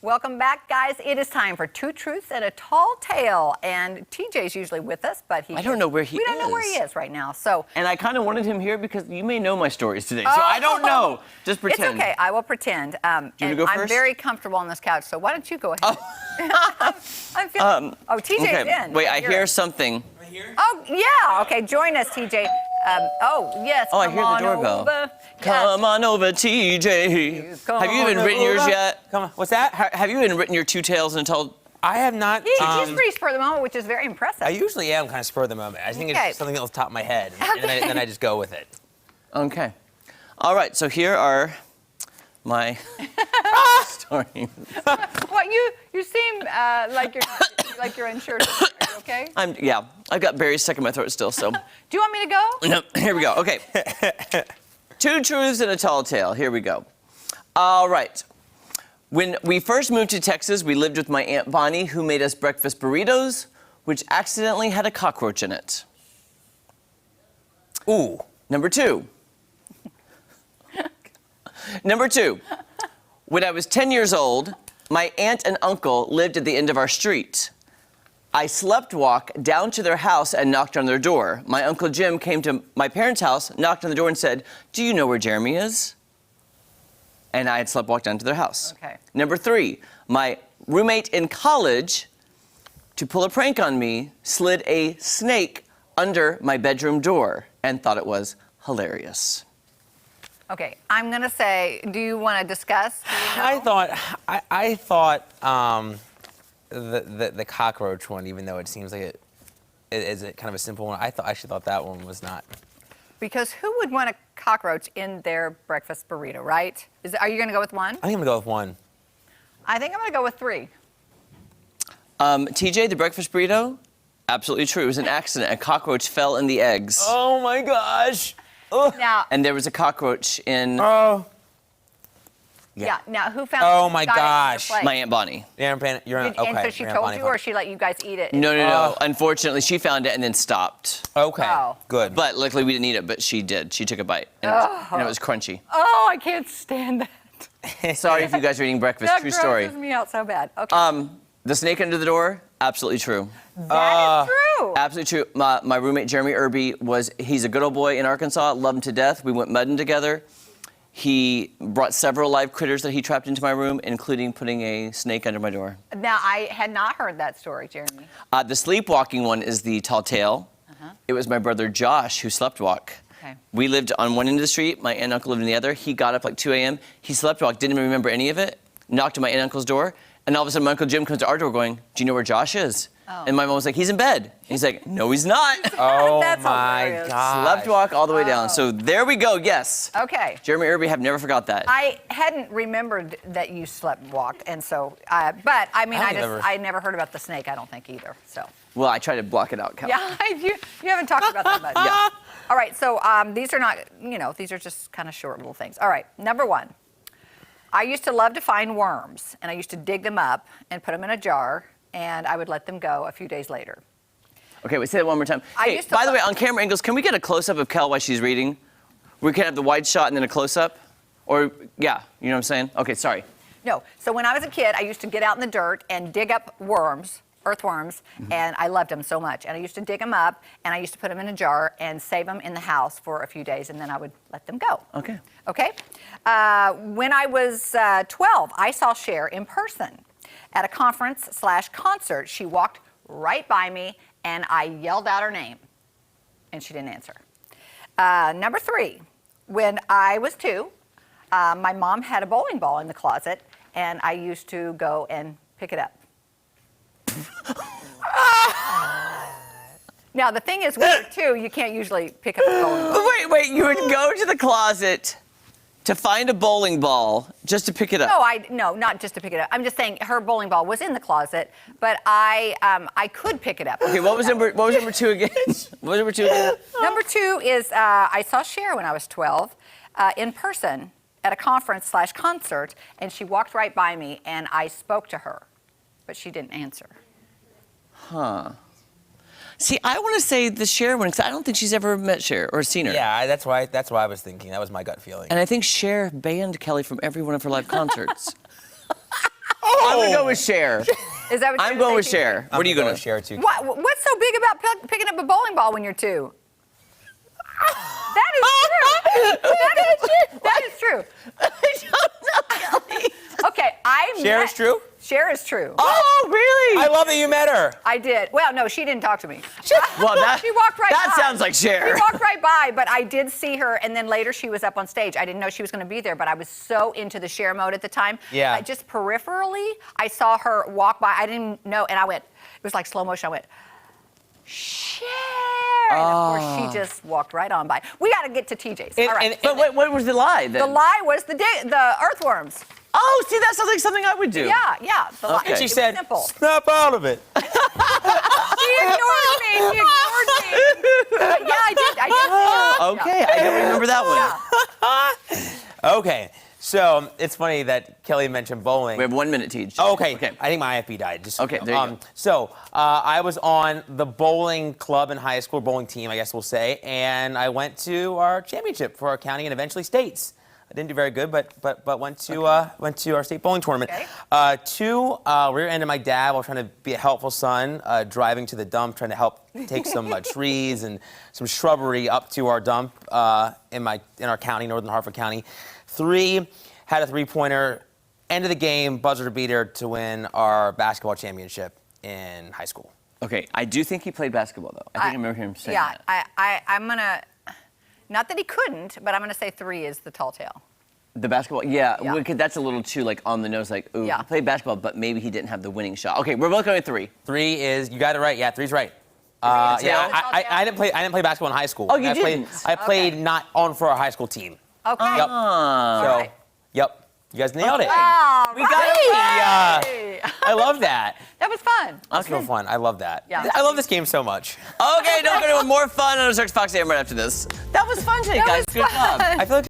Welcome back, guys. It is time for Two Truths and a Tall Tale. And TJ's usually with us, but I don't know where he is. We don't know where he is right now. So. And I kind of wanted him here because you may know my stories today, so I don't know. Just pretend. It's okay. I will pretend. Do you want to go first? I'm very comfortable on this couch, so why don't you go ahead? I'm feeling. TJ's okay. in. Wait, I hear something. Right here? Oh, yeah. Okay, join us, TJ. Yes. Oh, I hear the doorbell. Come on over, TJ. Have you even written yours yet? Come on. What's that? Have you even written your two tales and told? I have not. He's pretty spur of the moment, which is very impressive. I usually am kind of spur of the moment. I think it's something off the top of my head, and then I just go with it. Okay. All right. So here are my stories. Well, you seem like you're unsure. Are you okay? Yeah. I've got berries stuck in my throat still. So. Do you want me to go? No. Here we go. Okay. Two truths and a tall tale. Here we go. All right. When we first moved to Texas, we lived with my Aunt Bonnie, who made us breakfast burritos, which accidentally had a cockroach in it. Ooh. Number two. When I was 10 years old, my aunt and uncle lived at the end of our street. I sleptwalked down to their house and knocked on their door. My Uncle Jim came to my parents' house, knocked on the door and said, "Do you know where Jeremy is?" And I had sleptwalked down to their house. Okay. Number three, my roommate in college, to pull a prank on me, slid a snake under my bedroom door and thought it was hilarious. Okay, I'm gonna say, do you want to discuss? Do you know? I thought the cockroach one, even though it seems like it is kind of a simple one, I actually thought that one was not. Because who would want a cockroach in their breakfast burrito, right? Are you gonna go with one? I think I'm gonna go with one. I think I'm gonna go with three. TJ, the breakfast burrito, absolutely true. It was an accident. A cockroach fell in the eggs. Oh my gosh. Ugh. Now. And there was a cockroach in. Oh. Yeah. Now, who found? Oh my gosh. My Aunt Bonnie. Yeah, you're okay. And so she told you, or she let you guys eat it? No. Unfortunately, she found it and then stopped. Okay. Oh. Good. But luckily, we didn't eat it. But she did. She took a bite, and it was crunchy. Oh, I can't stand that. Sorry if you guys are eating breakfast. That True story. grosses me out so bad. Okay. The snake under the door, absolutely true. That is true. Absolutely true. My roommate Jeremy Irby he's a good old boy in Arkansas. Love him to death. We went mudding together. He brought several live critters that he trapped into my room, including putting a snake under my door. Now, I had not heard that story, Jeremy. The sleepwalking one is the tall tale. It was my brother Josh who sleptwalked. Okay. We lived on one end of the street. My aunt and uncle lived on the other. He got up like 2 a.m. He sleptwalked, didn't even remember any of it, knocked on my aunt and uncle's door, and all of a sudden my Uncle Jim comes to our door going, "Do you know where Josh is?" Oh. And my mom was like, "He's in bed." He's like, "No, he's not." Oh That's my hilarious. god. Sleptwalk all the way down. So there we go, yes. Okay. Jeremy Irby, have never forgot that. I hadn't remembered that you sleptwalked, and so, but I mean, I never heard about the snake. I don't think either. So. Well, I try to block it out, Cal. Yeah, you haven't talked about that much. Yeah. All right, so these are not, these are just kind of short little things. All right, number one. I used to love to find worms, and I used to dig them up and put them in a jar, and I would let them go a few days later. Okay, wait, say that one more time. Hey, by the way, on camera angles, can we get a close-up of Kel while she's reading? We can have the wide shot and then a close-up? Or, yeah, you know what I'm saying? Okay, sorry. No, so when I was a kid, I used to get out in the dirt and dig up worms, earthworms, and I loved them so much. And I used to dig them up, and I used to put them in a jar and save them in the house for a few days, and then I would let them go. Okay. Okay? When I was 12, I saw Cher in person at a conference/concert. She walked right by me, and I yelled out her name, and she didn't answer. Number three, when I was 2, my mom had a bowling ball in the closet, and I used to go and pick it up. Now, the thing is, when you're 2, you can't usually pick up a bowling ball. Wait, you would go to the closet to find a bowling ball just to pick it up? No, not just to pick it up. I'm just saying her bowling ball was in the closet, but I could pick it up. Okay, what was number 2 again? What was number 2 again? Number 2 is I saw Cher when I was 12 in person at a conference/concert, and she walked right by me, and I spoke to her, but she didn't answer. Huh. See, I want to say the Cher one, because I don't think she's ever met Cher or seen her. Yeah, that's why I was thinking. That was my gut feeling. And I think Cher banned Kelly from every one of her live concerts. Oh I'm gonna go with Cher. Is that what I'm you're going gonna with say, Cher. I'm What are you gonna gonna? go with Cher too. What's so big about picking up a bowling ball when you're 2? That is true. That is true. Okay, Cher is true? Cher is true. Oh, really? I love that you met her. I did. Well, no, she didn't talk to me. Well, that She walked right that by. sounds like Cher. She walked right by, but I did see her, and then later she was up on stage. I didn't know she was going to be there, but I was so into the Cher mode at the time. Yeah. Just peripherally, I saw her walk by. I didn't know, and I went, it was like slow motion. I went, Cher. And of course, she just walked right on by. We got to get to TJ's. All right. But what was the lie then? The lie was the earthworms. Oh, see, that sounds like something I would do. Yeah. The lie. Okay. And she It was said, simple. snap out of it. She ignored me. Yeah, I did. I did. Okay, I don't remember that one. Okay, so it's funny that Kelly mentioned bowling. We have 1 minute, Tej. Oh, okay. I think my IFB died. Just so Okay, you know. there you go. So I was on the bowling club in high school, bowling team, I guess we'll say, and I went to our championship for our county and eventually states. I didn't do very good, but went to our state bowling tournament. Okay. Rear-ended my dad while trying to be a helpful son, driving to the dump, trying to help take some trees and some shrubbery up to our dump in our county, Northern Hartford County. 3, had a 3-pointer, end of the game, buzzer beater to win our basketball championship in high school. Okay, I do think he played basketball though. I think I remember him saying that. I'm gonna. Not that he couldn't, but I'm gonna say 3 is the tall tale. The basketball, yeah. Yeah. That's a little too on the nose. Like, ooh, Yeah. he played basketball, but maybe he didn't have the winning shot. Okay, we're both going with 3. 3 is, you got it right. Yeah, 3's right. it Yeah, tall? I didn't play basketball in high school. Oh, you I didn't? played not on for our high school team. Okay. Yep. All So, right. yep. You guys nailed it. All We got it. right. I love that. That was fun. That's real fun. I love that. Yeah. I love this game so much. Okay, don't go to more fun on Ozarks Fox AM right after this. That was fun today, That guys. was Good job. fun. I feel like